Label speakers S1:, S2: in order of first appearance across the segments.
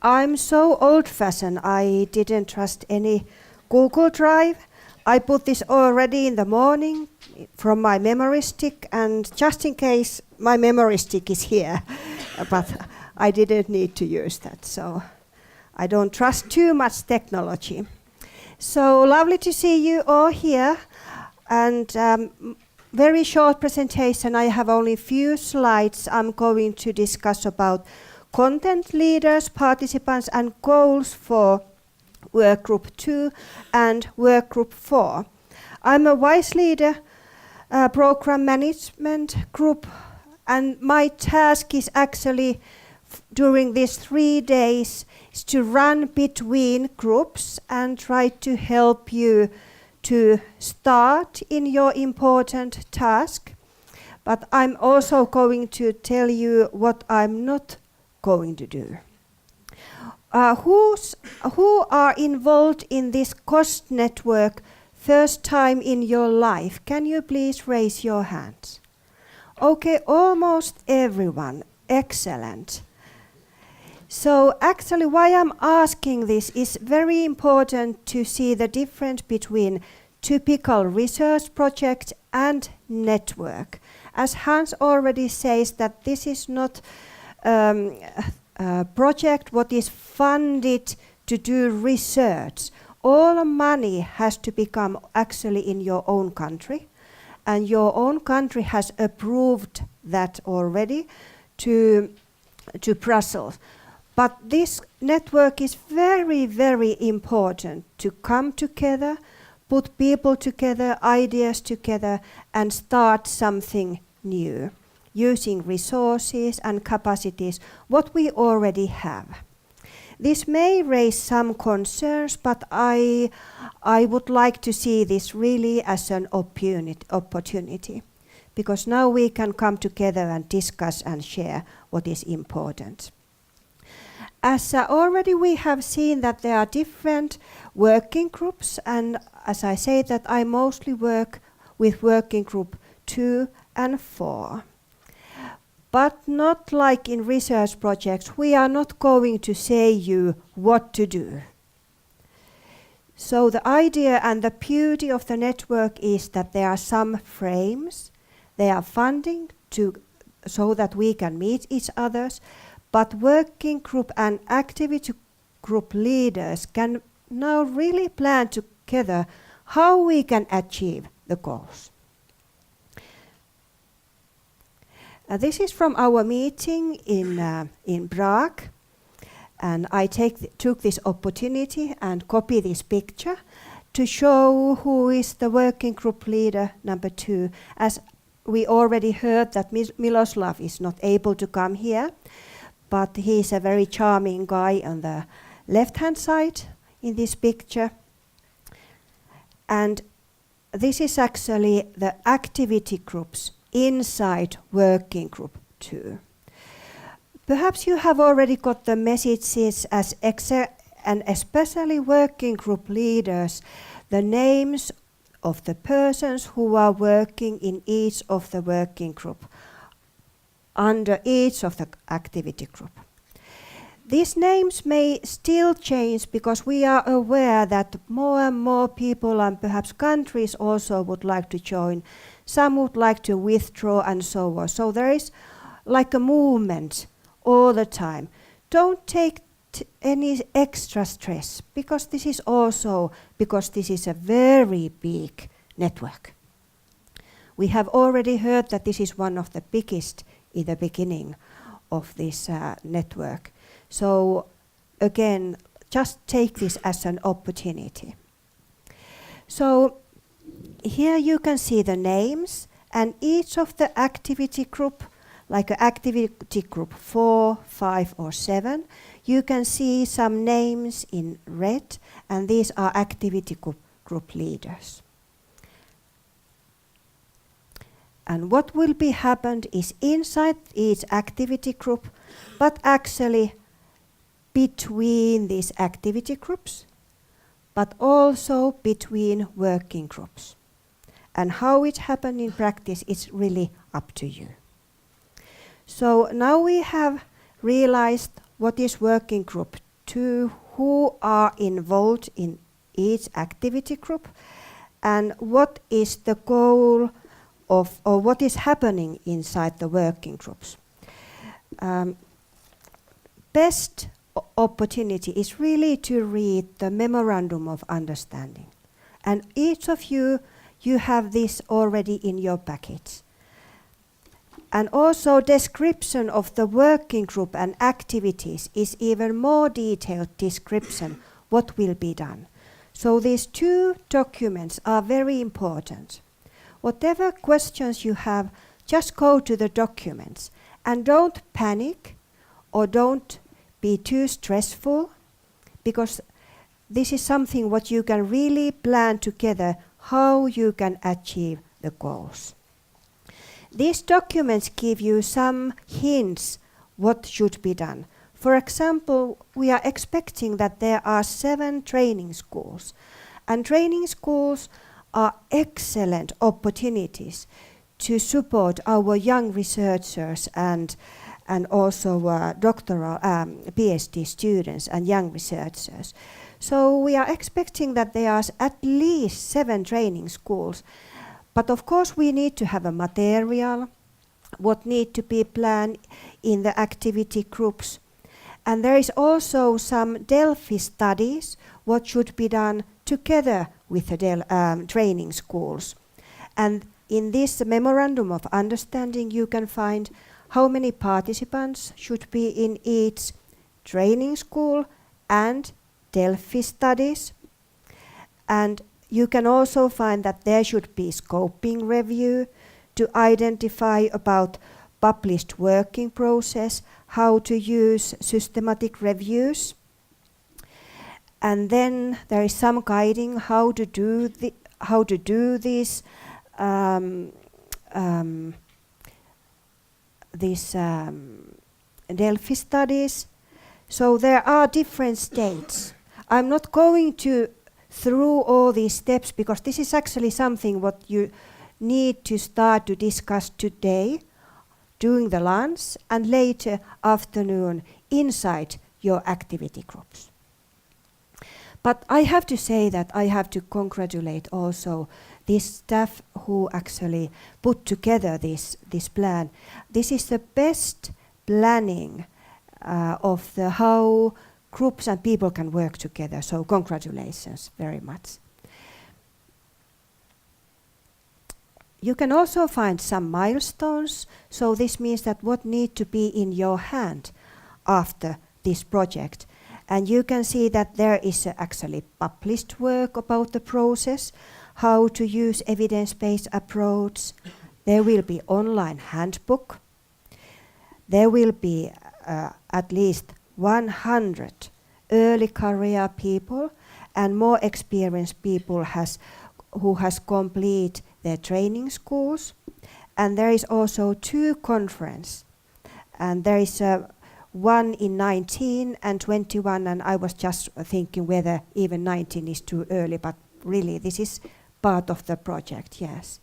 S1: I'm so old-fashioned, I didn't trust any Google Drive. I put this already in the morning from my memory stick, and just in case my memory stick is here, but I didn't need to use that, so I don't trust too much technology. So lovely to see you all here, and very short presentation. I have only few slides. I'm going to discuss about content leaders, participants, and goals for Work Group 2 and Work Group 4. I'm a Vice Leader Program Management Group, and my task is actually during these 3 days is to run between groups and try to help you to start in your important task. But I'm also going to tell you what I'm not going to do. Who are involved in this cost network first time in your life? Can you please raise your hands? Okay, almost everyone. Excellent. So actually why I'm asking this is very important to see the difference between typical research project and network. As Hans already says that this is not a project what is funded to do research. All money has to become actually in your own country, and your own country has approved that already to Brussels. But this network is very, very important to come together, put people together, ideas together, and start something new, using resources and capacities what we already have. This may raise some concerns, but I would like to see this really as an opportunity, because now we can come together and discuss and share what is important. As already we have seen that there are different working groups, and as I say that I mostly work with working group 2 and 4. But not like in research projects, we are not going to say you what to do. So the idea and the beauty of the network is that there are some frames, there are funding so that we can meet each others, but working group and activity group leaders can now really plan together how we can achieve the goals. This is from our meeting in Prague, and I took this opportunity and copy this picture to show who is the working group leader number 2. As we already heard that Miloslav is not able to come here, but he's a very charming guy on the left-hand side in this picture. And this is actually the activity groups inside working group 2. Perhaps you have already got the messages as and especially working group leaders, the names of the persons who are working in each of the working group, under each of the activity group. These names may still change because we are aware that more and more people and perhaps countries also would like to join. Some would like to withdraw and so on. So there is like a movement all the time. Don't take any extra stress, because this is a very big network. We have already heard that this is one of the biggest in the beginning of this network. So again, just take this as an opportunity. So here you can see the names, and each of the activity group, like activity group 4, 5 or 7, you can see some names in red, and these are activity group leaders. And what will be happened is inside each activity group, but actually between these activity groups, but also between working groups. And how it happened in practice is really up to you. So now we have realized what is working group to who are involved in each activity group and what is the goal of, or what is happening inside the working groups. Best opportunity is really to read the Memorandum of Understanding. And each of you have this already in your packets. And also description of the working group and activities is even more detailed description what will be done. So these two documents are very important. Whatever questions you have, just go to the documents and don't panic or don't be too stressful, because this is something what you can really plan together how you can achieve the goals. These documents give you some hints what should be done. For example, we are expecting that there are 7 training schools, and training schools are excellent opportunities to support our young researchers and also doctoral PhD students and young researchers. So we are expecting that there are at least 7 training schools. But of course we need to have a material, what need to be planned in the activity groups. And there is also some Delphi studies, what should be done together with the training schools. And in this Memorandum of Understanding you can find how many participants should be in each training school and Delphi studies. And you can also find that there should be scoping review to identify about published working process, how to use systematic reviews. And then there is some guiding how to do these Delphi studies. So there are different stages. I'm not going to through all these steps because this is actually something what you need to start to discuss today during the lunch and later afternoon inside your activity groups. But I have to say that I have to congratulate also this staff who actually put together this plan. This is the best planning of the how groups and people can work together. So congratulations very much. You can also find some milestones. So this means that what need to be in your hand after this project. And you can see that there is actually published work about the process, how to use evidence-based approach. There will be online handbook. There will be at least 100 early career people and more experienced people who has completed their training schools. And there is also 2 conferences. And there is one in 19 and 21, and I was just thinking whether even 19 is too early, but really this is part of the project, yes.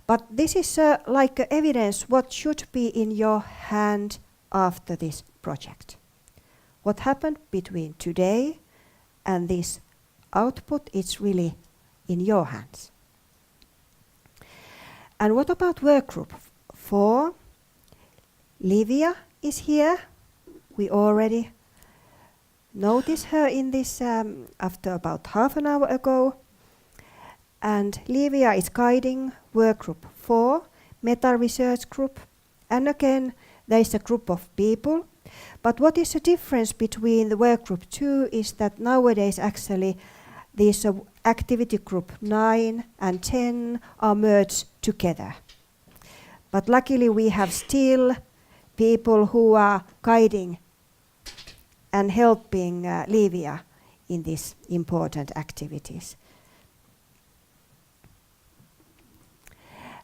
S1: But this is like evidence what should be in your hand after this project. What happened between today and this output, it's really in your hands. And what about work group 4? Livia is here. We already noticed her in this after about half an hour ago. And Livia is guiding work group 4, meta research group. And again, there is a group of people. But what is the difference between the work group 2 is that nowadays actually these activity group 9 and 10 are merged together. But luckily we have still people who are guiding and helping Livia in these important activities.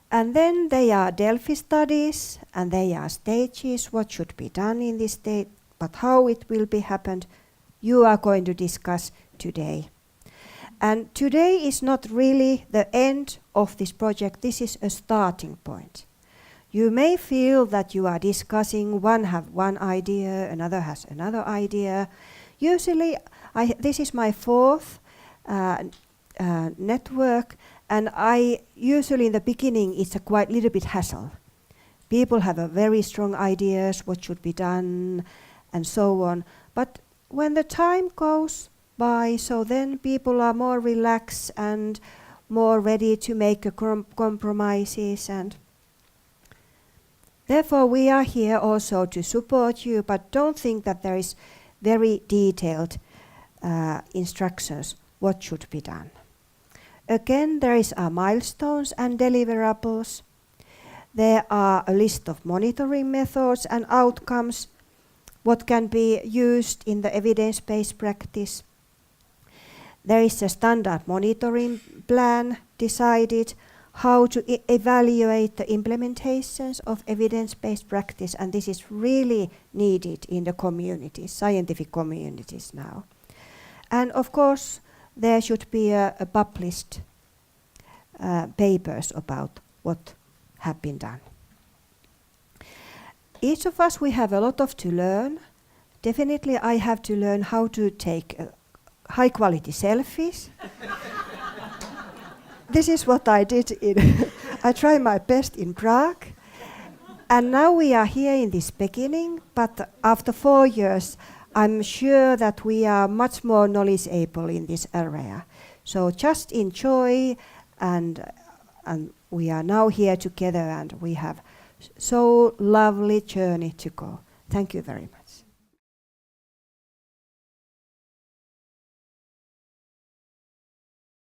S1: And then there are Delphi studies and there are stages, what should be done in this state, but how it will be happened, you are going to discuss today. And today is not really the end of this project, this is a starting point. You may feel that you are discussing, one have one idea, another has another idea. Usually, this is my fourth network, and usually in the beginning it's a quite little bit hassle. People have a very strong ideas what should be done and so on. But when the time goes by, so then people are more relaxed and more ready to make compromises, and therefore we are here also to support you, but don't think that there is very detailed instructions what should be done. Again, there is milestones and deliverables. There are a list of monitoring methods and outcomes, what can be used in the evidence-based practice. There is a standard monitoring plan decided how to evaluate the implementations of evidence-based practice, and this is really needed in the communities, scientific communities now. And of course, there should be a published papers about what have been done. Each of us, we have a lot of to learn. Definitely I have to learn how to take high quality selfies. This is what I did I tried my best in Prague. And now we are here in this beginning, but after 4 years, I'm sure that we are much more knowledgeable in this area. So just enjoy, and we are now here together, and we have so lovely journey to go. Thank you very much.